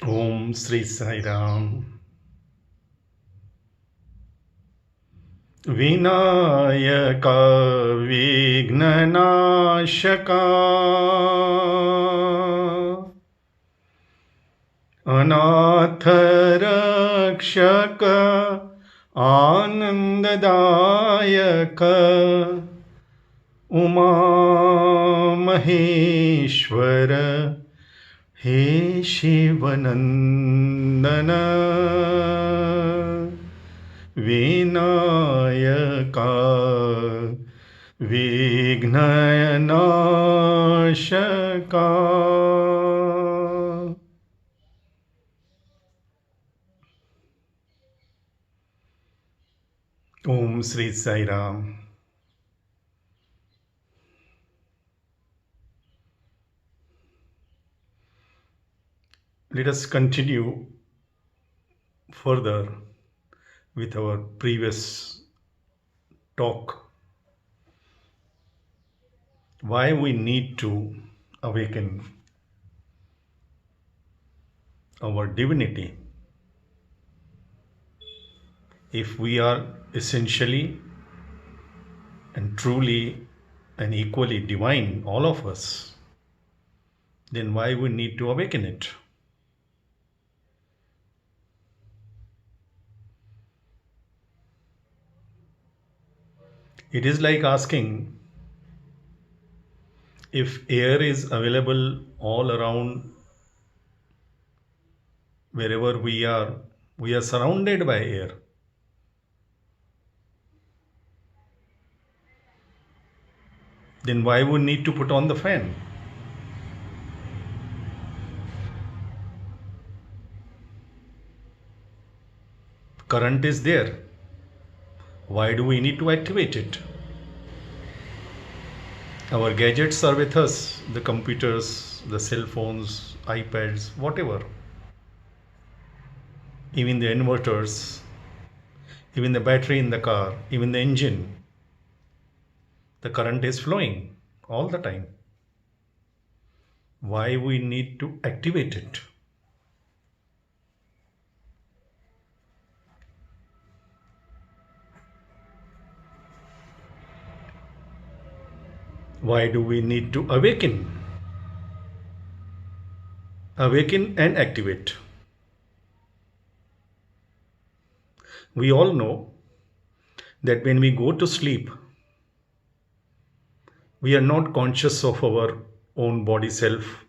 Om Sri Sai Ram. Vinayaka Vignanashaka Anatharakshaka Anandadayaka Uma Maheshwara He Shivanandana Vinayaka Vignayanashaka. Om Sri Sai Ram. Let us continue further with our previous talk. Why we need to awaken our divinity if we are essentially and truly and equally divine, all of us, then why we need to awaken it? It is like asking if air is available all around wherever we are surrounded by air. Then why we need to put on the fan? Current is there. Why do we need to activate it? Our gadgets are with us, the computers, the cell phones, iPads, whatever. Even the inverters, even the battery in the car, even the engine. The current is flowing all the time. Why we need to activate it? Why do we need to awaken? Awaken and activate. We all know that when we go to sleep, we are not conscious of our own body self,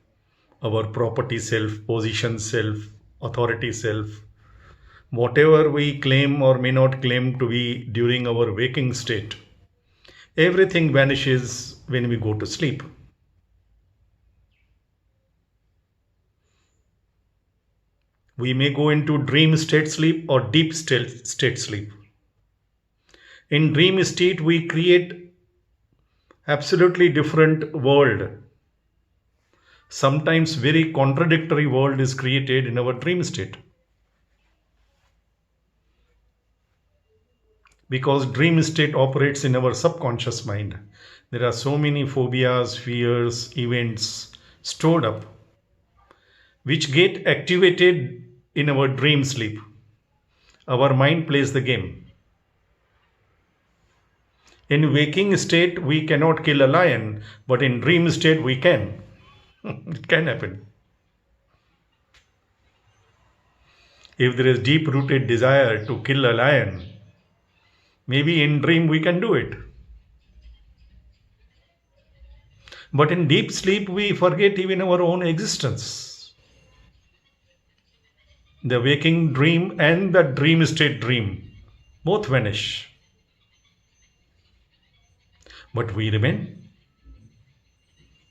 our property self, position self, authority self. Whatever we claim or may not claim to be during our waking state, everything vanishes when we go to sleep. We may go into dream state sleep or deep state sleep. In dream state, we create absolutely different world. Sometimes very contradictory world is created in our dream state. Because dream state operates in our subconscious mind. There are so many phobias, fears, events stored up which get activated in our dream sleep. Our mind plays the game. In waking state, we cannot kill a lion, but in dream state, we can. It can happen. If there is deep rooted desire to kill a lion, maybe in dream we can do it. But in deep sleep, we forget even our own existence. The waking dream and the dream state dream both vanish. But we remain.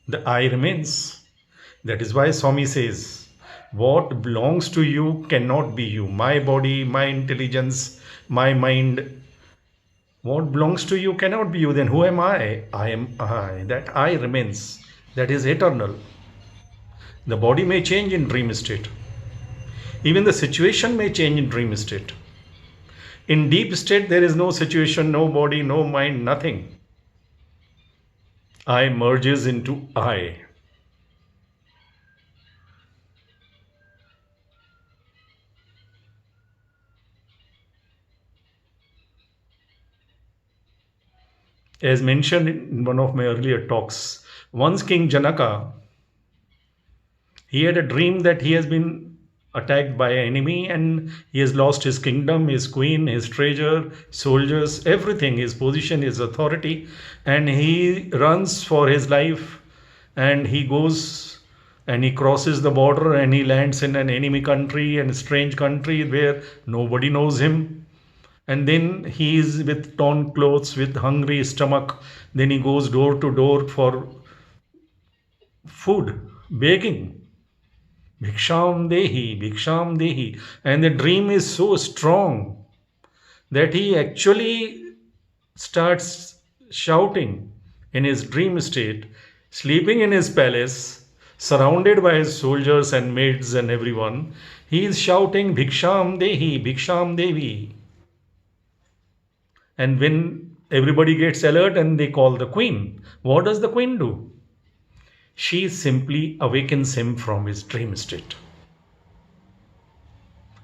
The I remains. That is why Swami says, what belongs to you cannot be you. My body, my intelligence, my mind, what belongs to you cannot be you. Then who am I? I am I. That I remains. That is eternal. The body may change in dream state. Even the situation may change in dream state. In deep state, there is no situation, no body, no mind, nothing. I merges into I. As mentioned in one of my earlier talks, once King Janaka, he had a dream that he has been attacked by an enemy and he has lost his kingdom, his queen, his treasure, soldiers, everything, his position, his authority, and he runs for his life and he goes and he crosses the border and he lands in an enemy country and a strange country where nobody knows him. And then he is with torn clothes, with hungry stomach. Then he goes door to door for food, begging. Bhiksham Dehi. And the dream is so strong that he actually starts shouting in his dream state, sleeping in his palace, surrounded by his soldiers and maids and everyone. He is shouting, Bhiksham Devi. And when everybody gets alert and they call the queen, what does the queen do? She simply awakens him from his dream state.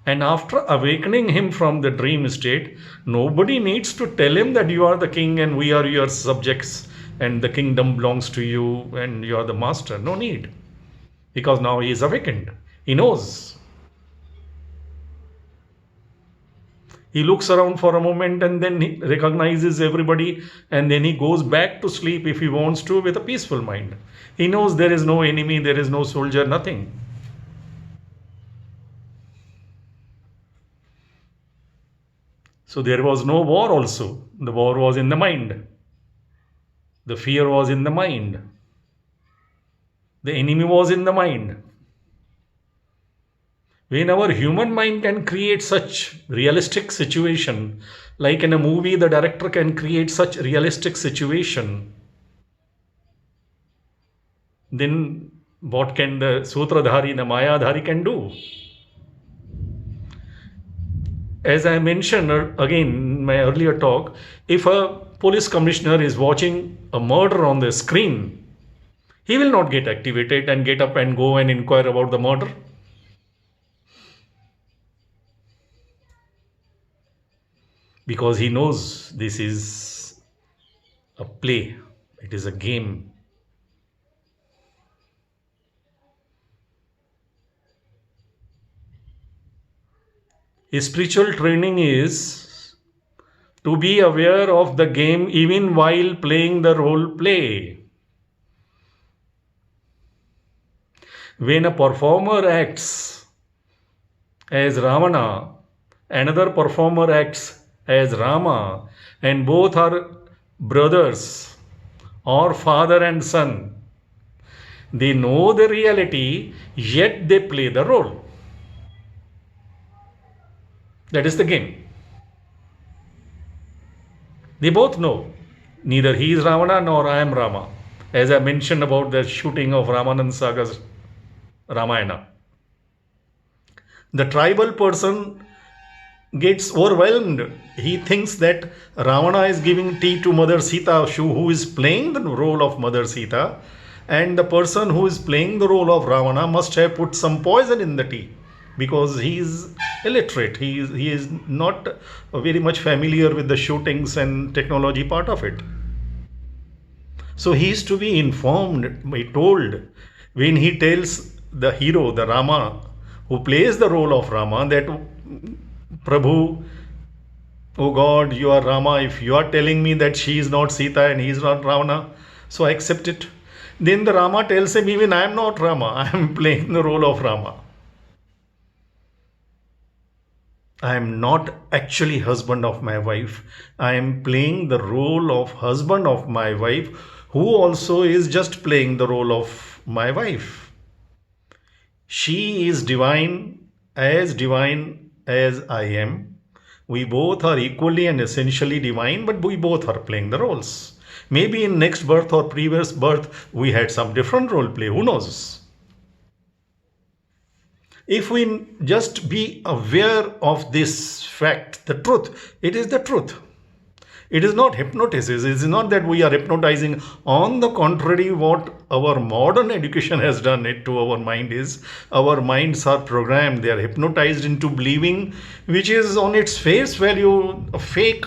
And after awakening him from the dream state, nobody needs to tell him that you are the king and we are your subjects and the kingdom belongs to you and you are the master. No need. Because now he is awakened. He knows. He looks around for a moment and then he recognizes everybody and then he goes back to sleep if he wants to with a peaceful mind. He knows there is no enemy, there is no soldier, nothing. So there was no war also. The war was in the mind. The fear was in the mind. The enemy was in the mind. When our human mind can create such realistic situation, like in a movie, the director can create such realistic situation, then what can the Sutradhari, the Mayadhari can do? As I mentioned again in my earlier talk, if a police commissioner is watching a murder on the screen, he will not get activated and get up and go and inquire about the murder. Because he knows this is a play, it is a game. His spiritual training is to be aware of the game even while playing the role play. When a performer acts as Ravana, another performer acts as Rama, and both are brothers or father and son. They know the reality, yet they play the role. That is the game. They both know neither he is Ravana nor I am Rama, as I mentioned about the shooting of Ramanand Sagar's Ramayana. The tribal person gets overwhelmed. He thinks that Ravana is giving tea to Mother Sita, who is playing the role of Mother Sita, and the person who is playing the role of Ravana must have put some poison in the tea because he is illiterate. He is not very much familiar with the shootings and technology part of it. So he is to be informed, told, when he tells the hero, the Rama, who plays the role of Rama, that Prabhu, oh God, you are Rama. If you are telling me that she is not Sita and he is not Ravana, so I accept it. Then the Rama tells him, even I am not Rama. I am playing the role of Rama. I am not actually husband of my wife. I am playing the role of husband of my wife, who also is just playing the role of my wife. She is divine as I am. We both are equally and essentially divine, but we both are playing the roles. Maybe in next birth or previous birth, we had some different role play. Who knows? If we just be aware of this fact, the truth, it is the truth. It is not hypnosis. It is not that we are hypnotizing. On the contrary, what our modern education has done it to our mind is our minds are programmed. They are hypnotized into believing, which is on its face value a fake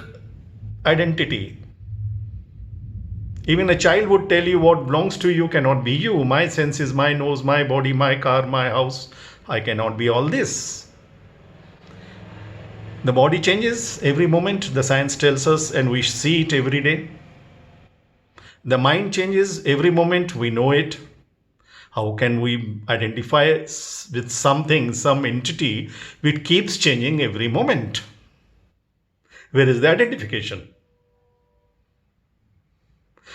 identity. Even a child would tell you what belongs to you cannot be you. My senses, my nose, my body, my car, my house. I cannot be all this. The body changes every moment, the science tells us, and we see it every day. The mind changes every moment, we know it. How can we identify with something, some entity which keeps changing every moment? Where is the identification?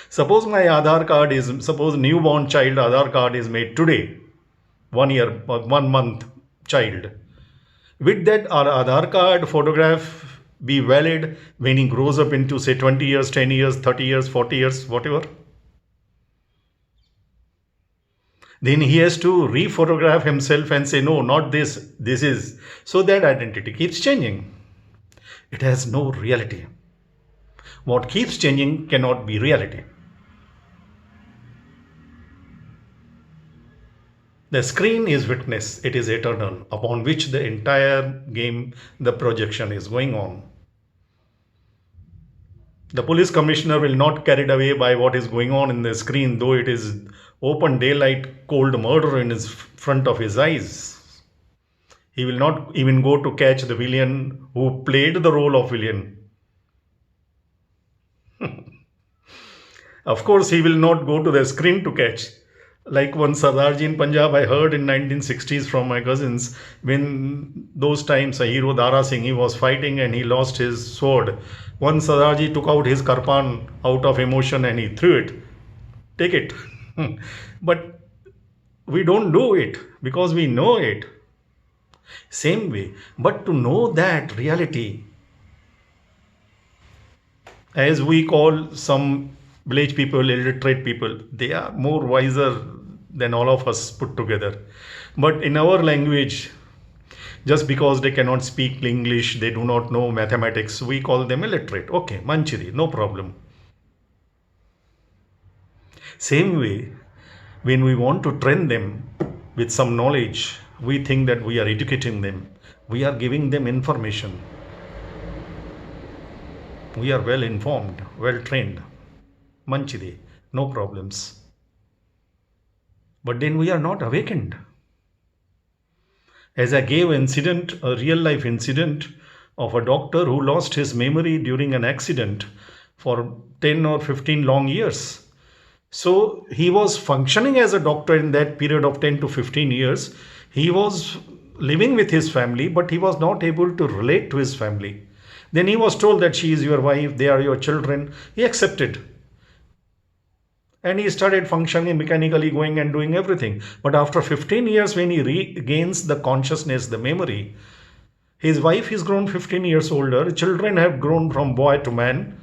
Suppose my Aadhaar card is, suppose newborn child Aadhaar card is made today, 1 year or 1 month child. With that, our Aadhaar card photograph be valid when he grows up into, say, 20 years, 10 years, 30 years, 40 years, whatever? Then he has to re-photograph himself and say, no, not this, this is. So that identity keeps changing. It has no reality. What keeps changing cannot be reality. The screen is witness, it is eternal, upon which the entire game, the projection is going on. The police commissioner will not carried away by what is going on in the screen, though it is open daylight, cold murder in his front of his eyes. He will not even go to catch the villain who played the role of villain. Of course, he will not go to the screen to catch. Like one Sardarji in Punjab, I heard in 1960s from my cousins, when those times a hero Dara Singh, he was fighting and he lost his sword. One Sardarji took out his karpan out of emotion and he threw it. Take it. But we don't do it because we know it. Same way. But to know that reality, as we call some village people, illiterate people, they are more wiser than all of us put together. But in our language, just because they cannot speak English, they do not know mathematics, we call them illiterate. Okay, Manchiri, no problem. Same way, when we want to train them with some knowledge, we think that we are educating them. We are giving them information. We are well informed, well trained. Manchide, no problems. But then we are not awakened. As I gave incident, a real life incident of a doctor who lost his memory during an accident for 10 or 15 long years. So he was functioning as a doctor in that period of 10 to 15 years. He was living with his family, but he was not able to relate to his family. Then he was told that she is your wife, they are your children. He accepted. And he started functioning mechanically, going and doing everything. But after 15 years, when he regains the consciousness, the memory, his wife is grown 15 years older. Children have grown from boy to man.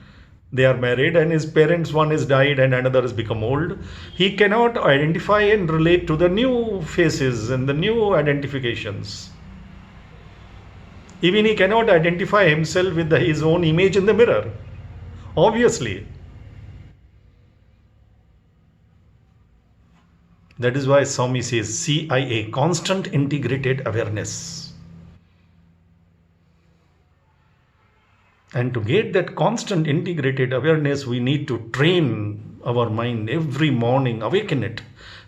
They are married and his parents, one has died and another has become old. He cannot identify and relate to the new faces and the new identifications. Even he cannot identify himself with his own image in the mirror. Obviously. That is why Swami says CIA, constant integrated awareness. And to get that constant integrated awareness, we need to train our mind every morning, awaken it.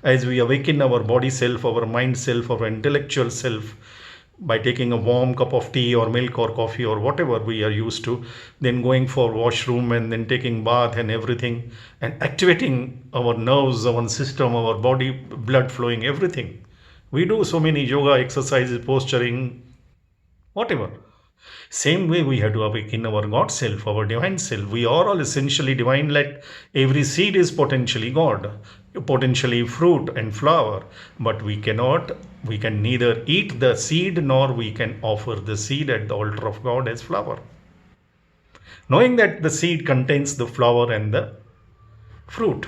As we awaken our body self, our mind self, our intellectual self, by taking a warm cup of tea or milk or coffee or whatever we are used to, then going for washroom and then taking bath and everything, and activating our nerves, our system, our body, blood flowing, everything. We do so many yoga exercises, posturing, whatever. Same way we have to awaken our God self, our divine self. We are all essentially divine, like every seed is potentially God, potentially fruit and flower. But we can neither eat the seed nor we can offer the seed at the altar of God as flower. Knowing that the seed contains the flower and the fruit.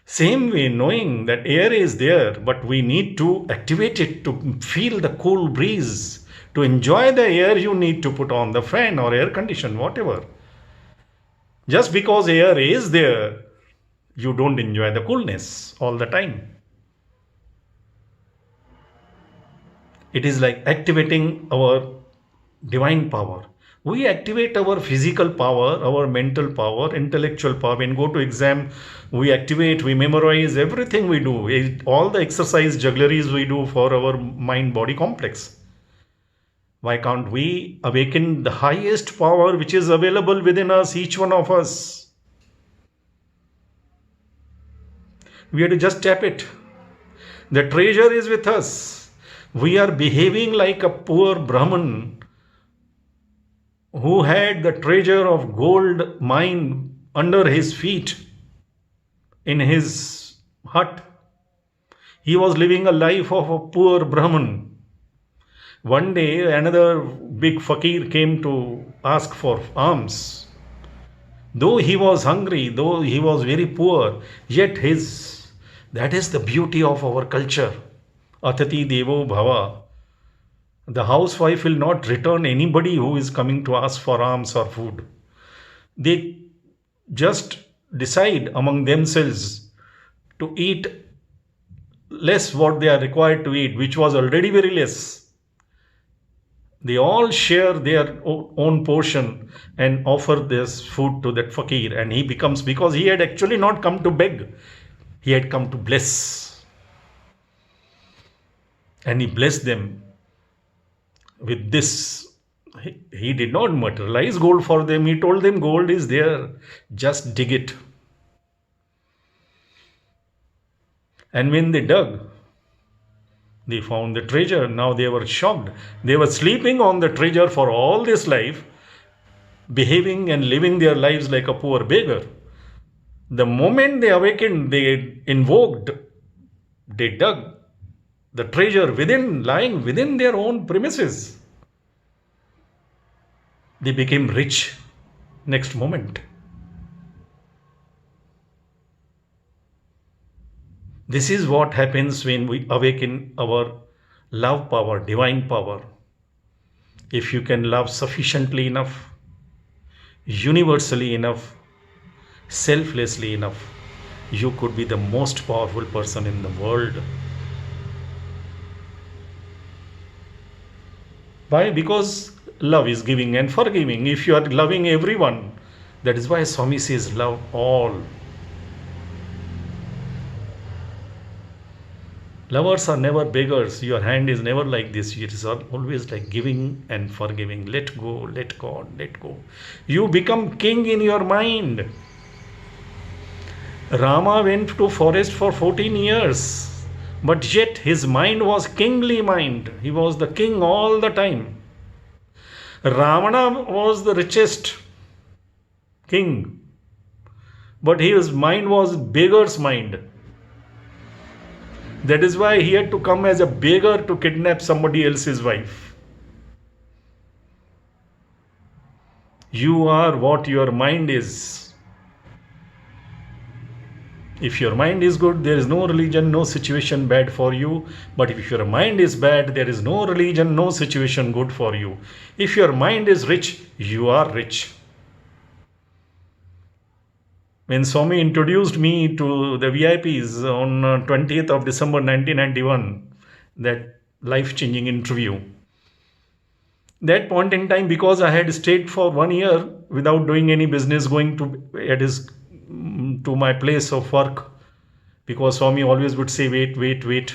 Same way, knowing that air is there, but we need to activate it to feel the cool breeze. To enjoy the air, you need to put on the fan or air condition, whatever. Just because air is there, you don't enjoy the coolness all the time. It is like activating our divine power. We activate our physical power, our mental power, intellectual power. When go to exam, we activate, we memorize everything we do. All the exercise juggleries we do for our mind-body complex. Why can't we awaken the highest power which is available within us, each one of us? We have to just tap it. The treasure is with us. We are behaving like a poor Brahmin who had the treasure of gold mine under his feet in his hut. He was living a life of a poor Brahmin. One day, another big fakir came to ask for alms. Though he was hungry, though he was very poor, yet that is the beauty of our culture. Atati Devo Bhava. The housewife will not return anybody who is coming to ask for alms or food. They just decide among themselves to eat less what they are required to eat, which was already very less. They all share their own portion and offer this food to that fakir, and he becomes, because he had actually not come to beg, he had come to bless. And he blessed them with this. He did not materialize gold for them. He told them gold is there, just dig it. And when they dug, they found the treasure. Now they were shocked. They were sleeping on the treasure for all this life, behaving and living their lives like a poor beggar. The moment they awakened, they invoked, they dug the treasure lying within their own premises. They became rich next moment. This is what happens when we awaken our love power, divine power. If you can love sufficiently enough, universally enough, selflessly enough, you could be the most powerful person in the world. Why? Because love is giving and forgiving. If you are loving everyone, that is why Swami says love all. Lovers are never beggars. Your hand is never like this. It is always like giving and forgiving. Let go, let God, let go. You become king in your mind. Rama went to forest for 14 years, but yet his mind was kingly mind. He was the king all the time. Ravana was the richest king, but his mind was beggar's mind. That is why he had to come as a beggar to kidnap somebody else's wife. You are what your mind is. If your mind is good, there is no religion, no situation bad for you. But if your mind is bad, there is no religion, no situation good for you. If your mind is rich, you are rich. When Swami introduced me to the VIPs on 20th of December 1991, that life-changing interview, that point in time, because I had stayed for 1 year without doing any business, going to my place of work, because Swami always would say, wait,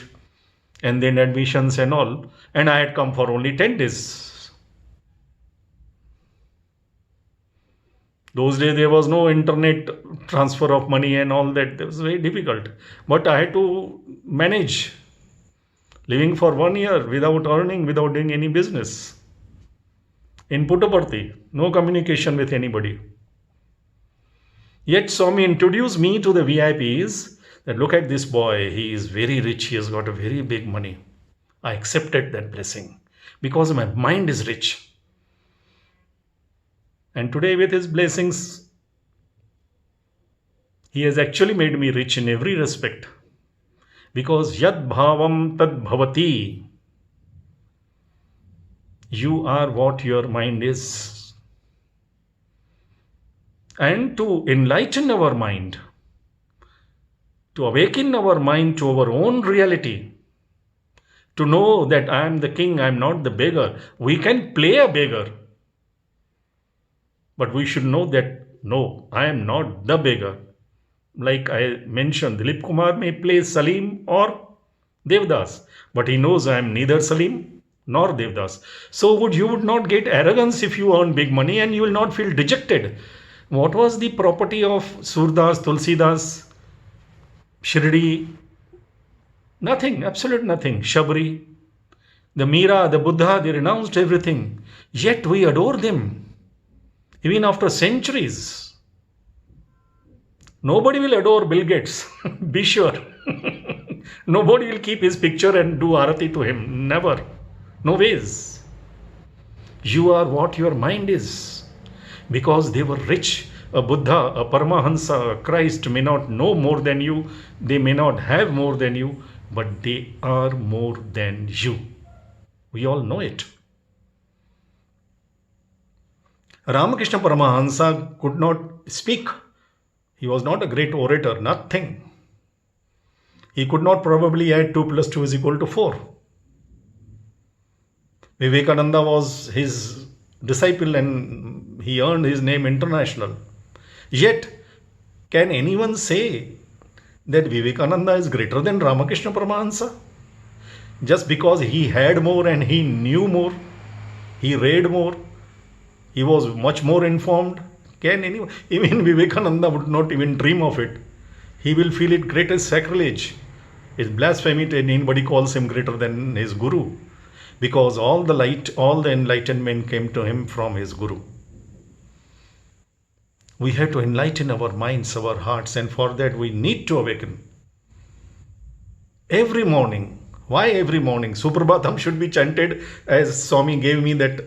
and then admissions and all, and I had come for only 10 days. Those days there was no internet transfer of money and all that. It was very difficult. But I had to manage living for 1 year without earning, without doing any business. In Puttaparthi, no communication with anybody. Yet Swami introduced me to the VIPs that look at this boy, he is very rich, he has got a very big money. I accepted that blessing because my mind is rich. And today with his blessings, he has actually made me rich in every respect. Because yad bhavam tad bhavati. You are what your mind is. And to enlighten our mind, to awaken our mind to our own reality, to know that I am the king, I am not the beggar. We can play a beggar. But we should know that no, I am not the beggar. Like I mentioned, Dilip Kumar may play Salim or Devdas, but he knows I am neither Salim nor Devdas. So you would not get arrogance if you earn big money, and you will not feel dejected. What was the property of Surdas, Tulsidas, Shirdi? Nothing, absolute nothing. Shabri, the Meera, the Buddha, they renounced everything. Yet we adore them, even after centuries. Nobody will adore Bill Gates, be sure. Nobody will keep his picture and do arati to him. Never. No ways. You are what your mind is. Because they were rich. A Buddha, a Paramahansa, a Christ may not know more than you. They may not have more than you. But they are more than you. We all know it. Ramakrishna Paramahansa could not speak. He was not a great orator, nothing. He could not probably add 2 plus 2 is equal to 4. Vivekananda was his disciple and he earned his name international. Yet, can anyone say that Vivekananda is greater than Ramakrishna Paramahansa? Just because he had more and he knew more, he read more, he was much more informed. Can anyone? Even Vivekananda would not even dream of it. He will feel it great as sacrilege. It's blasphemy to anybody calls him greater than his guru. Because all the light, all the enlightenment came to him from his guru. We have to enlighten our minds, our hearts, and for that we need to awaken. Every morning. Why every morning? Suprabhatam should be chanted as Swami gave me that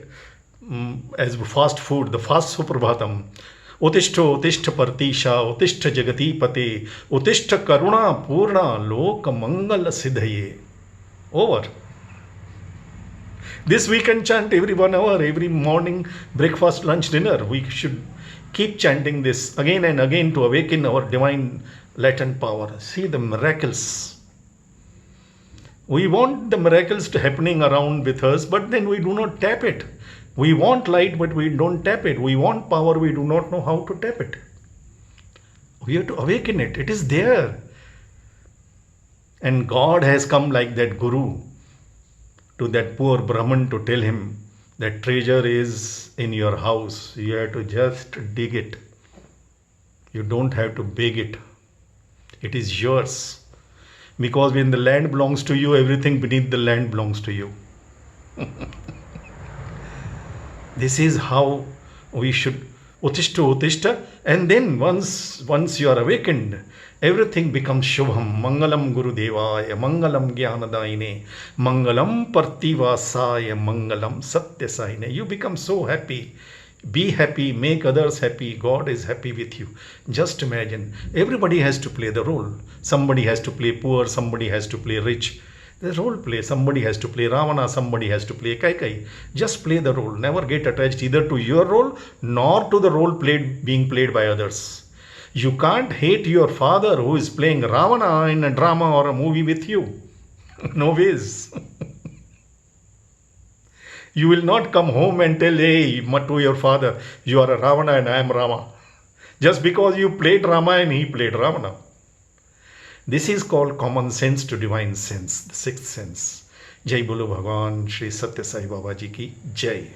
as fast food, the fast Suprabhatam. Utishta Utishta Partisha, Utishta Jagati Pate, Utishta Karuna Purna Loka Mangala Siddhaye. Over. This we can chant every 1 hour, every morning, breakfast, lunch, dinner. We should keep chanting this again and again to awaken our divine latent power. See the miracles. We want the miracles to happening around with us, but then we do not tap it. We want light, but we don't tap it. We want power, we do not know how to tap it. We have to awaken it. It is there. And God has come like that guru to that poor Brahman to tell him that treasure is in your house. You have to just dig it. You don't have to beg it. It is yours. Because when the land belongs to you, everything beneath the land belongs to you. This is how we should utishta, and then once you are awakened, everything becomes shubham. Mangalam Gurudevaya, Mangalam Jnanadaine, Mangalam Partivasaya, Mangalam Satyasaine. You become so happy. Be happy, make others happy. God is happy with you. Just imagine, everybody has to play the role. Somebody has to play poor, somebody has to play rich. The role play. Somebody has to play Ravana, somebody has to play Kaikai. Just play the role. Never get attached either to your role nor to the role being played by others. You can't hate your father who is playing Ravana in a drama or a movie with you. No ways. You will not come home and tell, hey, to your father, you are a Ravana and I am Rama. Just because you played Rama and he played Ravana. This is called common sense to divine sense, the sixth sense. Jai Bolo Bhagwan Shri Satya Sai Baba Ji ki Jai.